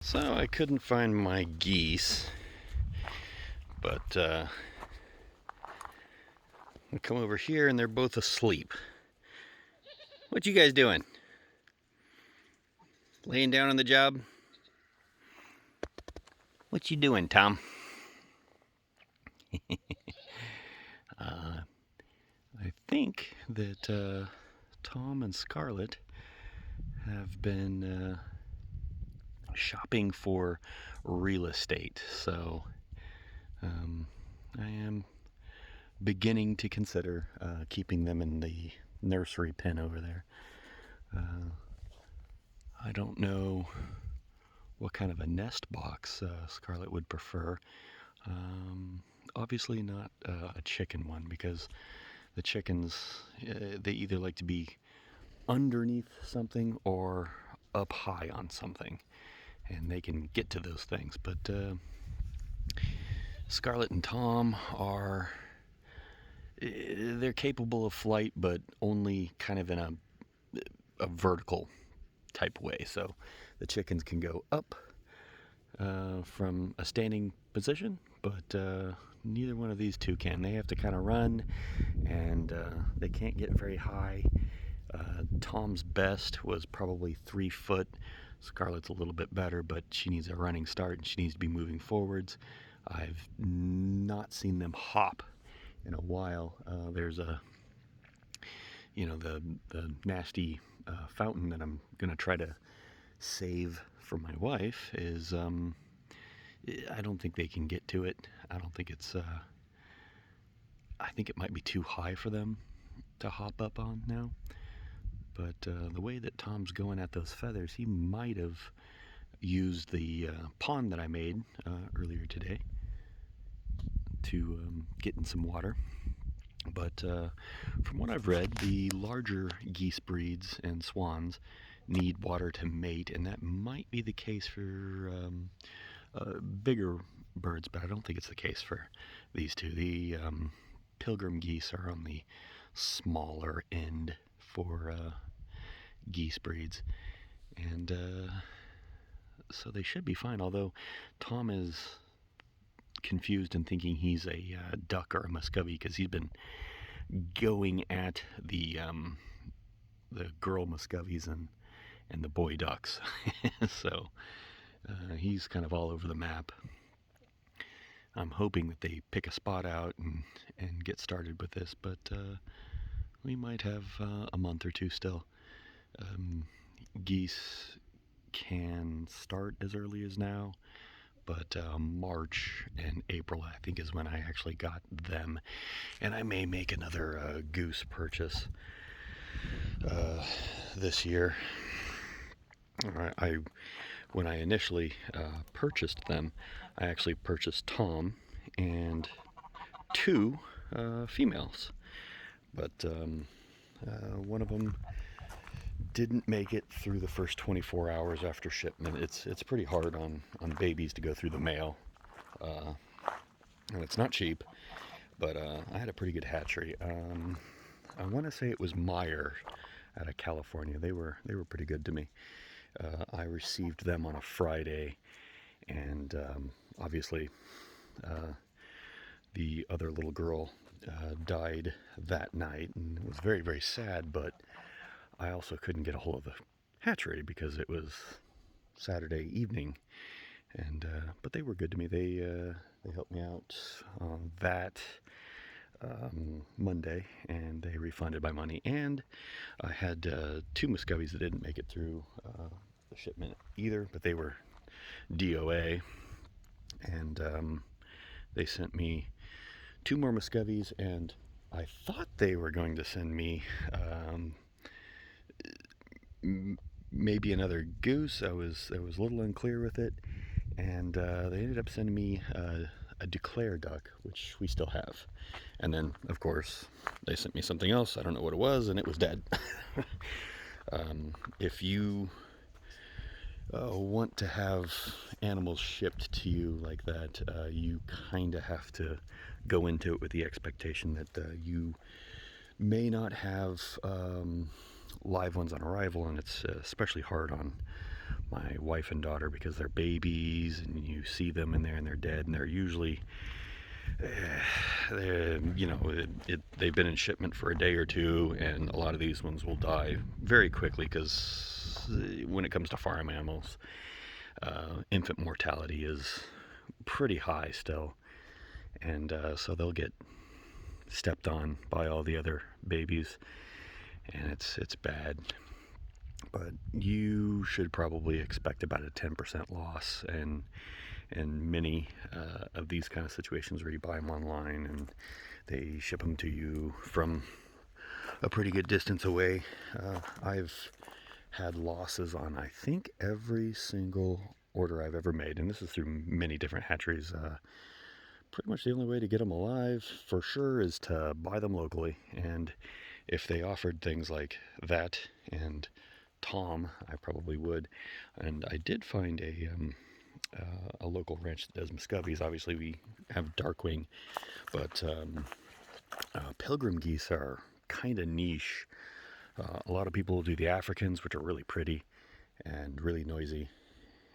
So I couldn't find my geese, but I come over here and they're both asleep. What you guys doing? Laying down on the job? What you doing, Tom? I think that Tom and Scarlett have been shopping for real estate, so um, I am beginning to consider keeping them in the nursery pen over there. I don't know what kind of a nest box Scarlett would prefer. Obviously not a chicken one, because the chickens, they either like to be underneath something or up high on something, and they can get to those things. But Scarlett and Tom are, they're capable of flight, but only kind of in a vertical type way. So the chickens can go up from a standing position, but neither one of these two can. They have to kind of run, and they can't get very high. Tom's best was probably 3 foot. Scarlett's a little bit better, but she needs a running start and she needs to be moving forwards. I've not seen them hop in a while. There's the nasty fountain that I'm gonna try to save for my wife. Is I don't think they can get to it. I don't think it's. I think it might be too high for them to hop up on now. But the way that Tom's going at those feathers, he might have used the pond that I made earlier today to get in some water. But from what I've read, the larger geese breeds and swans need water to mate, and that might be the case for bigger birds, but I don't think it's the case for these two. The pilgrim geese are on the smaller end for geese breeds, and so they should be fine. Although Tom is confused and thinking he's a duck or a muscovy, because he's been going at the girl muscovies and the boy ducks. So he's kind of all over the map. I'm hoping that they pick a spot out and get started with this, but we might have a month or two still. Geese can start as early as now, but March and April, I think, is when I actually got them. And I may make another goose purchase this year. When I initially purchased them, I actually purchased Tom and two females, but one of them didn't make it through the first 24 hours after shipment. It's pretty hard on babies to go through the mail, and it's not cheap. But I had a pretty good hatchery. I want to say it was Meyer out of California. They were pretty good to me. I received them on a Friday, and obviously the other little girl died that night, and it was very, very sad. But I also couldn't get a hold of the hatchery because it was Saturday evening, and but they were good to me. They helped me out on that Monday, and they refunded my money. And I had two muscovies that didn't make it through the shipment either, but they were DOA, and they sent me two more muscovies, and I thought they were going to send me maybe another goose. I was a little unclear with it, and they ended up sending me a declare duck, which we still have. And then, of course, they sent me something else. I don't know what it was, and it was dead. If you want to have animals shipped to you like that, you kind of have to go into it with the expectation that you may not have live ones on arrival, and it's especially hard on my wife and daughter because they're babies, and you see them in there and they're dead, and they're usually, they've been in shipment for a day or two, and a lot of these ones will die very quickly because when it comes to farm animals, infant mortality is pretty high still, and so they'll get stepped on by all the other babies, and it's bad. But you should probably expect about a 10% loss, and many of these kind of situations where you buy them online and they ship them to you from a pretty good distance away. I've had losses on, I think, every single order I've ever made, and this is through many different hatcheries. Pretty much the only way to get them alive for sure is to buy them locally, and if they offered things like that and Tom, I probably would. And I did find a local ranch that does Muscovies. Obviously, we have Darkwing, but Pilgrim geese are kind of niche. A lot of people will do the Africans, which are really pretty and really noisy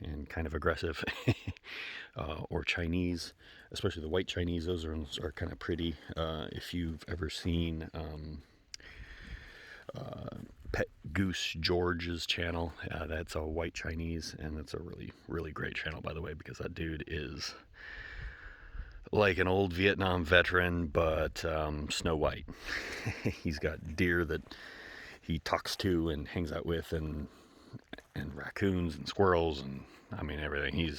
and kind of aggressive, or Chinese, especially the white Chinese. Those are kind of pretty. If you've ever seen Pet Goose George's channel, that's a white Chinese, and it's a really, really great channel, by the way, because that dude is like an old Vietnam veteran, but Snow White. He's got deer that he talks to and hangs out with, and raccoons and squirrels, and I mean everything.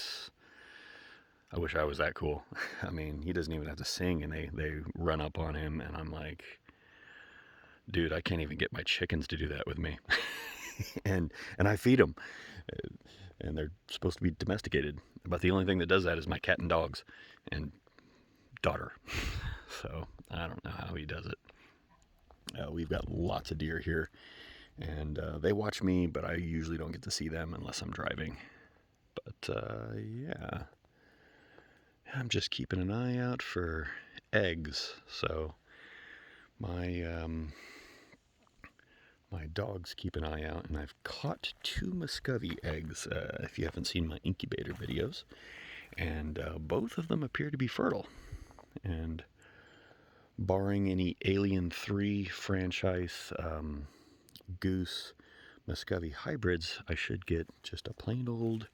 I wish I was that cool. I mean, he doesn't even have to sing, and they run up on him, and I'm like, dude, I can't even get my chickens to do that with me. and I feed them, and they're supposed to be domesticated. But the only thing that does that is my cat and dogs and daughter. So I don't know how he does it. We've got lots of deer here, and they watch me, but I usually don't get to see them unless I'm driving. But yeah, I'm just keeping an eye out for eggs. So my dogs keep an eye out, and I've caught 2 Muscovy eggs, if you haven't seen my incubator videos, and both of them appear to be fertile. And barring any Alien 3 franchise goose Muscovy hybrids, I should get just a plain old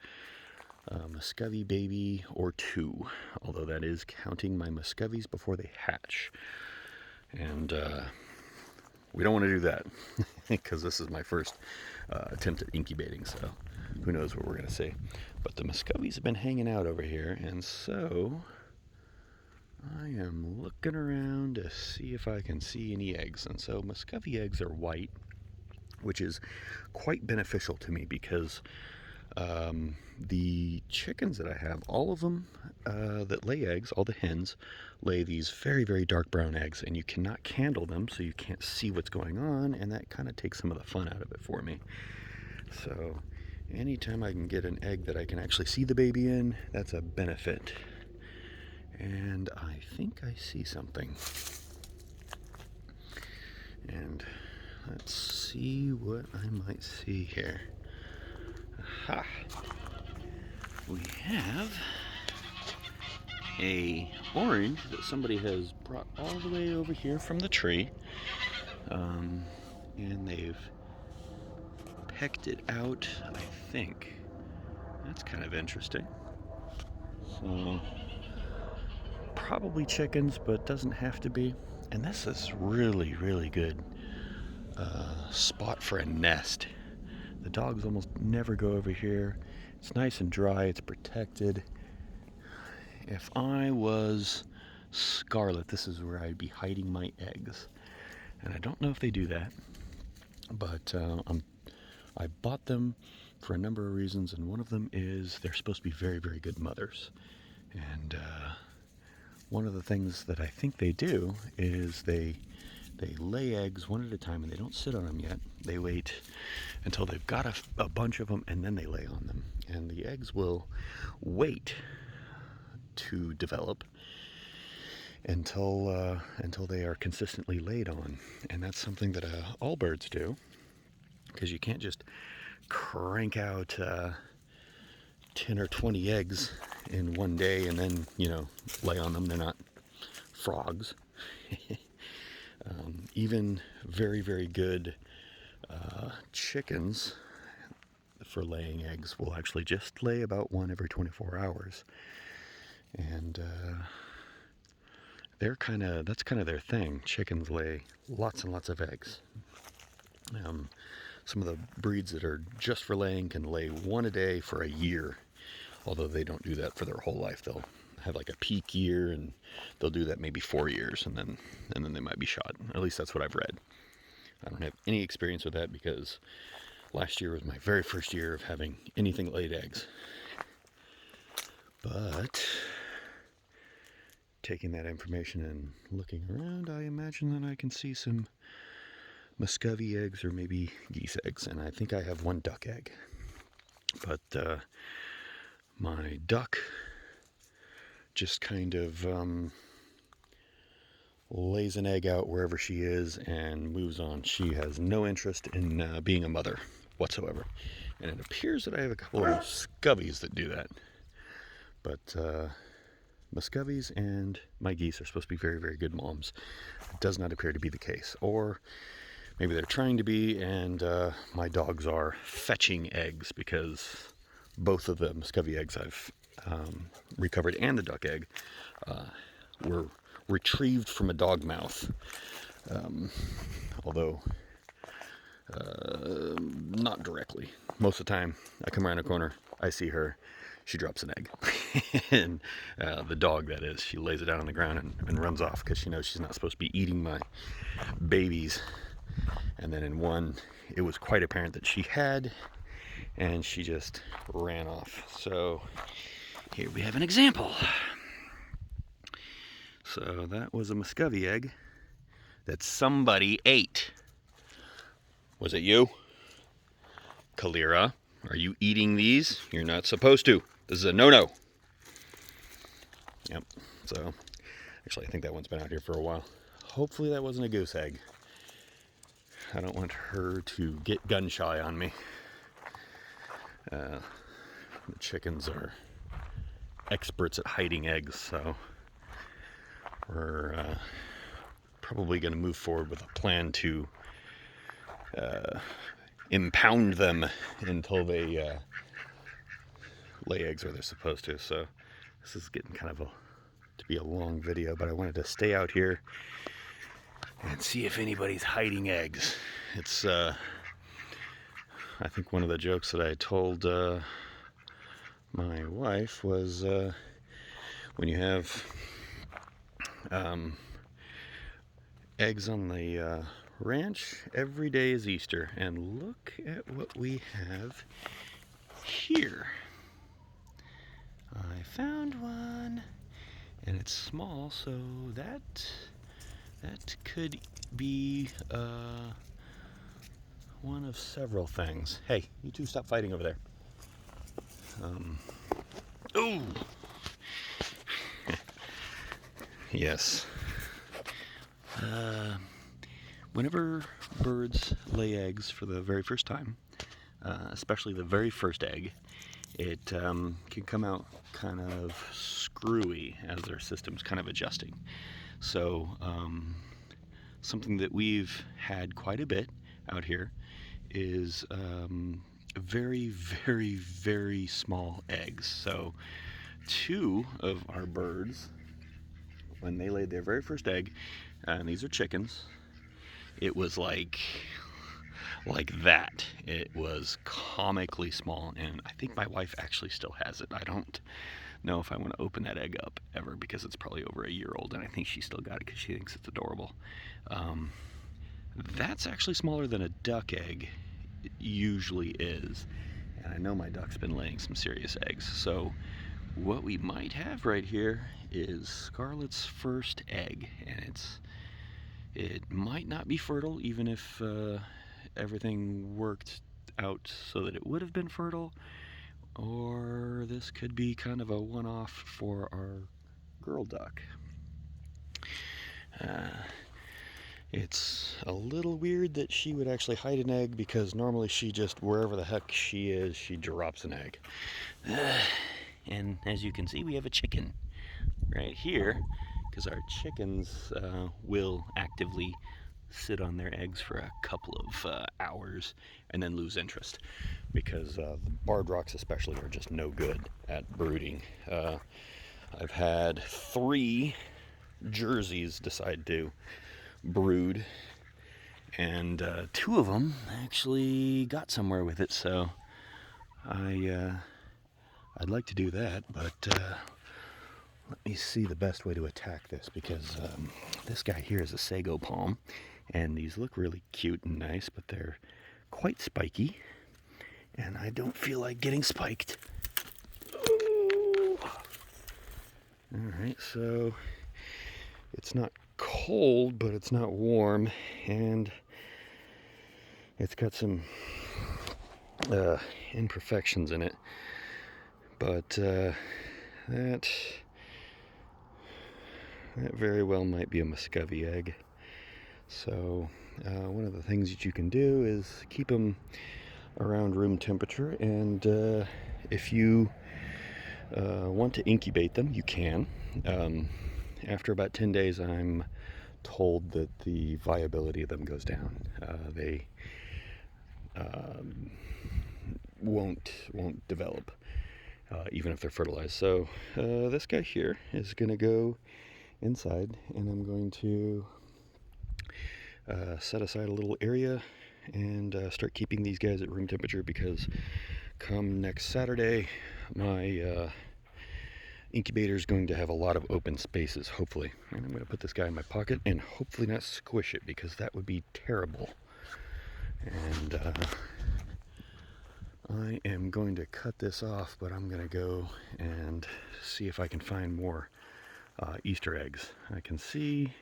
Muscovy baby or 2, although that is counting my Muscovies before they hatch. And we don't want to do that because this is my first attempt at incubating, so who knows what we're going to see. But the Muscovies have been hanging out over here, and so I am looking around to see if I can see any eggs. And so Muscovy eggs are white, which is quite beneficial to me because the chickens that I have, all of them that lay eggs, all the hens, lay these very, very dark brown eggs, and you cannot candle them, so you can't see what's going on, and that kind of takes some of the fun out of it for me. So anytime I can get an egg that I can actually see the baby in, that's a benefit. And I think I see something. And let's see what I might see here. Aha! We have a orange that somebody has brought all the way over here from the tree, and they've pecked it out, I think. That's kind of interesting. So probably chickens, but doesn't have to be. And this is really, really good spot for a nest. The dogs almost never go over here. It's nice and dry, it's protected. If I was Scarlet, this is where I'd be hiding my eggs. And I don't know if they do that, but I bought them for a number of reasons, and one of them is they're supposed to be very, very good mothers. And one of the things that I think they do is they lay eggs one at a time, and they don't sit on them yet. They wait until they've got a bunch of them, and then they lay on them. And the eggs will wait to develop until they are consistently laid on. And that's something that all birds do, because you can't just crank out 10 or 20 eggs in one day and then, lay on them. They're not frogs. Even very, very good chickens for laying eggs will actually just lay about one every 24 hours. And that's kind of their thing. Chickens lay lots and lots of eggs. Some of the breeds that are just for laying can lay one a day for a year, although they don't do that for their whole life. They'll have like a peak year, and they'll do that maybe 4 years, and then they might be shot. At least that's what I've read. I don't have any experience with that because last year was my very first year of having anything that laid eggs. But taking that information and looking around, I imagine that I can see some Muscovy eggs or maybe geese eggs, and I think I have one duck egg. But my duck just kind of lays an egg out wherever she is and moves on. She has no interest in being a mother whatsoever. And it appears that I have a couple of Muscovies that do that. But Muscovies and my geese are supposed to be very, very good moms. It does not appear to be the case. Or maybe they're trying to be, and my dogs are fetching eggs, because both of the Muscovy eggs I've recovered and the duck egg were retrieved from a dog mouth. Although not directly. Most of the time, I come around a corner, I see her, she drops an egg. And the dog, that is, she lays it down on the ground and runs off because she knows she's not supposed to be eating my babies. And then in one, it was quite apparent that she had, and she just ran off. So here we have an example. So that was a Muscovy egg that somebody ate. Was it you? Kalira, are you eating these? You're not supposed to. This is a no-no. Yep, so actually I think that one's been out here for a while. Hopefully that wasn't a goose egg. I don't want her to get gun shy on me. The chickens are experts at hiding eggs, so we're probably going to move forward with a plan to impound them until they lay eggs where they're supposed to. So this is getting kind of to be a long video, but I wanted to stay out here and see if anybody's hiding eggs. It's I think one of the jokes that I told my wife was when you have eggs on the ranch, every day is Easter. And look at what we have here. I found one, and it's small, so that could be one of several things. Hey, you two, stop fighting over there. Ooh. Yes. Whenever birds lay eggs for the very first time, especially the very first egg, it can come out kind of screwy as their system's kind of adjusting. So something that we've had quite a bit out here is very, very, very small eggs. So two of our birds, when they laid their very first egg, and these are chickens, it was like that. It was comically small, and I think my wife actually still has it. I don't know if I want to open that egg up ever, because it's probably over a year old, and I think she still got it because she thinks it's adorable. That's actually smaller than a duck egg usually is, and I know my duck's been laying some serious eggs. So what we might have right here is Scarlett's first egg, and it might not be fertile, even if everything worked out so that it would have been fertile, or this could be kind of a one-off for our girl duck. It's a little weird that she would actually hide an egg because normally she just, wherever the heck she is, she drops an egg. And as you can see, we have a chicken right here because our chickens will actively sit on their eggs for a couple of hours and then lose interest because the barred rocks especially are just no good at brooding. I've had 3 Jerseys decide to brood, and 2 of them actually got somewhere with it, so I'd like to do that, but let me see the best way to attack this, because this guy here is a sago palm, and these look really cute and nice, but they're quite spiky, and I don't feel like getting spiked. Alright, so it's not cold, but it's not warm, and it's got some imperfections in it, but that very well might be a Muscovy egg. So one of the things that you can do is keep them around room temperature, and if you want to incubate them, you can. After about 10 days, I'm told that the viability of them goes down. They won't develop even if they're fertilized. So this guy here is going to go inside, and I'm going to set aside a little area and start keeping these guys at room temperature, because come next Saturday, my incubator is going to have a lot of open spaces, hopefully. And I'm going to put this guy in my pocket and hopefully not squish it, because that would be terrible. And I am going to cut this off, but I'm going to go and see if I can find more Easter eggs. I can see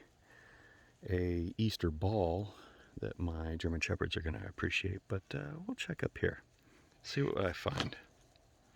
a Easter ball that my German Shepherds are going to appreciate, but we'll check up here, see what I find.